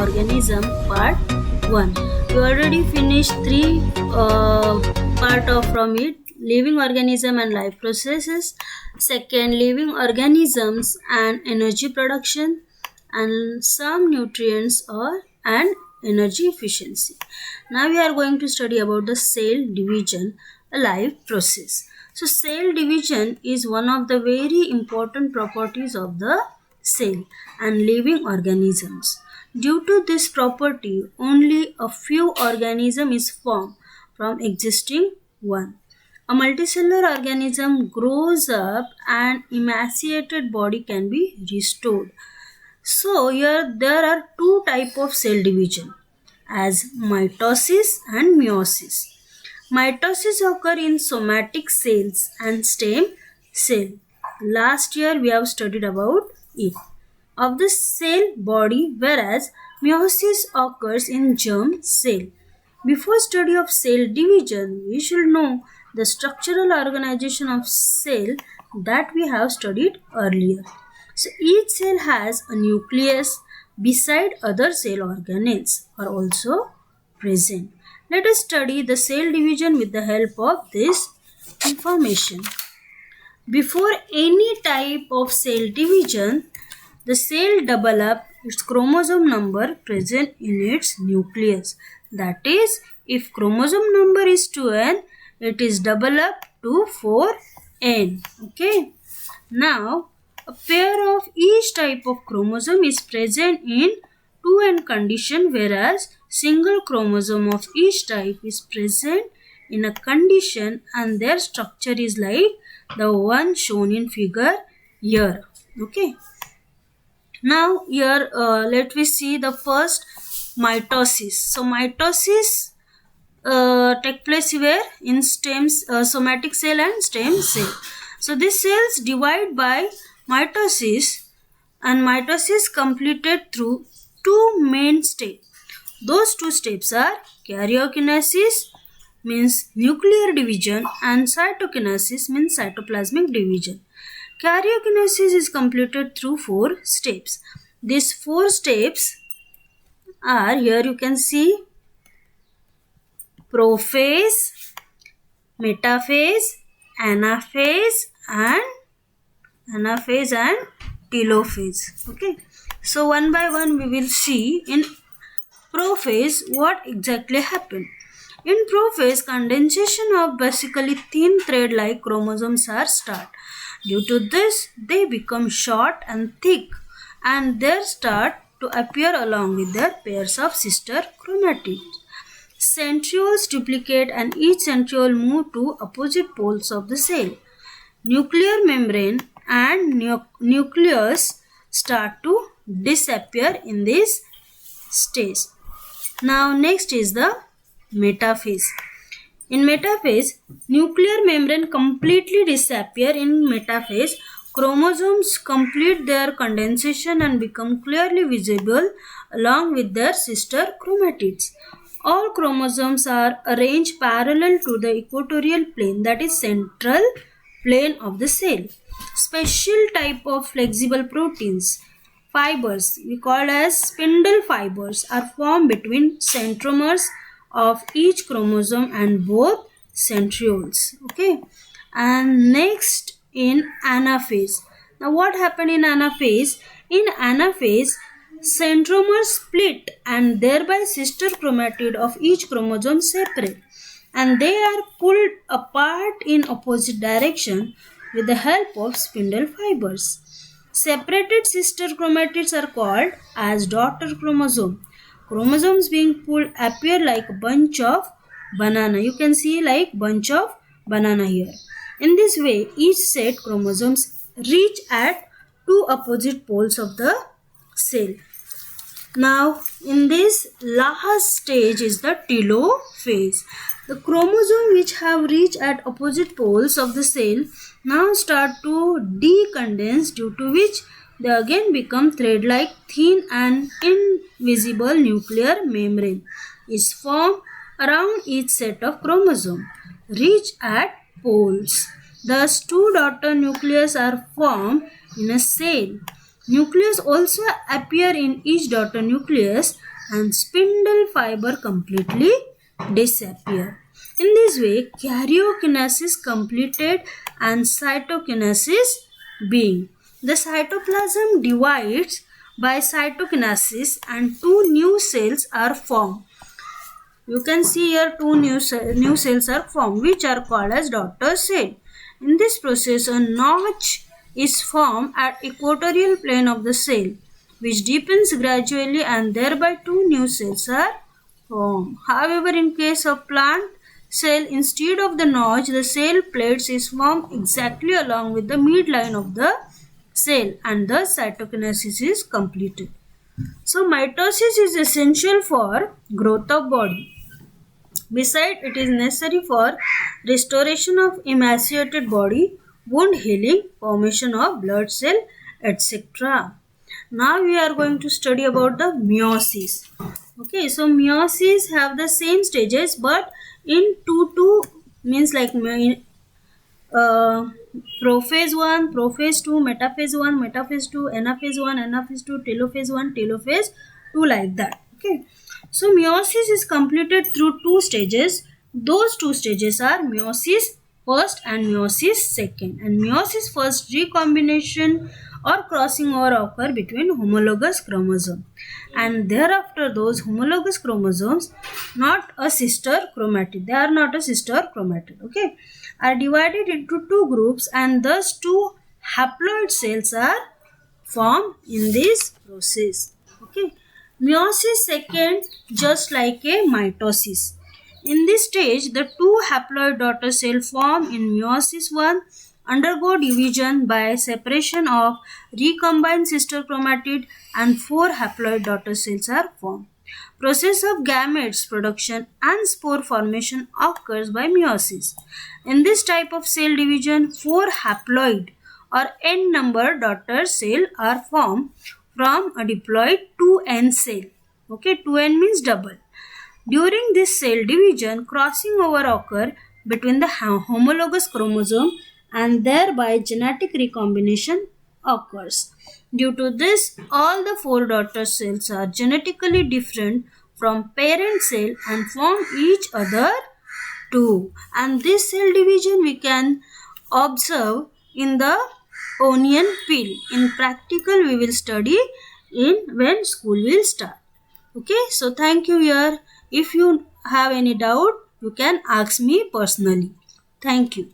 organism part 1. We already finished 3 part of from it: living organism and life processes, second living organisms and energy production, and some nutrients or and energy efficiency. Now we are going to study about the cell division, a life process. So cell division is one of the very important properties of the cell and living organisms. Due to this property, only a few organisms is formed from existing one. A multicellular organism grows up and emaciated body can be restored. So here there are two type of cell division as mitosis and meiosis. Mitosis occur in somatic cells and stem cell. Last year we have studied about it of the cell body, whereas meiosis occurs in germ cell. Before study of cell division, we should know the structural organization of cell that we have studied earlier. So each cell has a nucleus beside other cell organelles are also present. Let us study the cell division with the help of this information. Before any type of cell division, the cell develop its chromosome number present in its nucleus. That is, if chromosome number is 2n, it is developed to 4n. Okay. Now, a pair of each type of chromosome is present in 2n condition, whereas single chromosome of each type is present in a condition and their structure is like the one shown in figure here. Okay. Now here let me see the first mitosis. So mitosis take place where in stems, somatic cell and stem cell. So these cells divide by mitosis, and mitosis completed through two main steps. Those two steps are karyokinesis, means nuclear division, and cytokinesis, means cytoplasmic division. Karyokinesis is completed through 4 steps. These 4 steps are, here you can see, prophase, metaphase, anaphase and telophase. Okay. So one by one we will see in prophase what exactly happened. In prophase, condensation of basically thin thread-like chromosomes are start. Due to this, they become short and thick, and they start to appear along with their pairs of sister chromatids. Centrioles duplicate and each centriole move to opposite poles of the cell. Nuclear membrane and nucleus start to disappear in this stage. Now next is the metaphase. In metaphase, nuclear membrane completely disappear. In metaphase, chromosomes complete their condensation and become clearly visible along with their sister chromatids. All chromosomes are arranged parallel to the equatorial plane, that is central plane of the cell. Special type of flexible proteins, fibers we call as spindle fibers, are formed between centromeres of each chromosome and both centrioles. Okay. And next in anaphase. Now what happened in anaphase? In anaphase, centromeres split and thereby sister chromatid of each chromosome separate, and they are pulled apart in opposite direction with the help of spindle fibers. Separated sister chromatids are called as daughter chromosome. Chromosomes being pulled appear like a bunch of banana. You can see like bunch of banana here. In this way, each set chromosomes reach at two opposite poles of the cell. Now, in this last stage is the telophase. The chromosome which have reached at opposite poles of the cell now start to decondense, due to which they again become thread-like thin and invisible nuclear membrane is formed around each set of chromosome reach at poles. Thus, two daughter nucleus are formed in a cell. Nucleus also appear in each daughter nucleus and spindle fiber completely disappear. In this way, karyokinesis completed and cytokinesis being. The cytoplasm divides by cytokinesis and two new cells are formed. You can see here two new cells are formed, which are called as daughter cell. In this process, a notch is formed at equatorial plane of the cell, which deepens gradually and thereby two new cells are formed. However, in case of plant cell, instead of the notch, the cell plates is formed exactly along with the midline of the cell and the cytokinesis is completed. So, mitosis is essential for growth of body. Besides, it is necessary for restoration of emaciated body, wound healing, formation of blood cell, etc. Now we are going to study about the meiosis. Okay, so meiosis have the same stages, but in two means like prophase 1, prophase 2, metaphase 1, metaphase 2, anaphase 1, anaphase 2, telophase 1, telophase 2, like that. Okay. So meiosis is completed through two stages. Those two stages are meiosis first and meiosis second. And meiosis first, recombination or crossing over occur between homologous chromosomes. And thereafter those homologous chromosomes, not a sister chromatid, they are not a sister chromatid, okay, are divided into two groups and thus two haploid cells are formed in this process. Okay. Meiosis second, just like a mitosis. In this stage, the two haploid daughter cells formed in meiosis 1 undergo division by separation of recombined sister chromatid and four haploid daughter cells are formed. Process of gametes production and spore formation occurs by meiosis. In this type of cell division, four haploid or n-number daughter cell are formed from a diploid 2n cell. Okay, 2n means double. During this cell division, crossing over occur between the homologous chromosome and thereby genetic recombination occurs. Due to this, all the four daughter cells are genetically different from parent cell and form each other too. And this cell division we can observe in the onion peel. In practical we will study in when school will start. Okay, so thank you here. If you have any doubt, you can ask me personally. Thank you.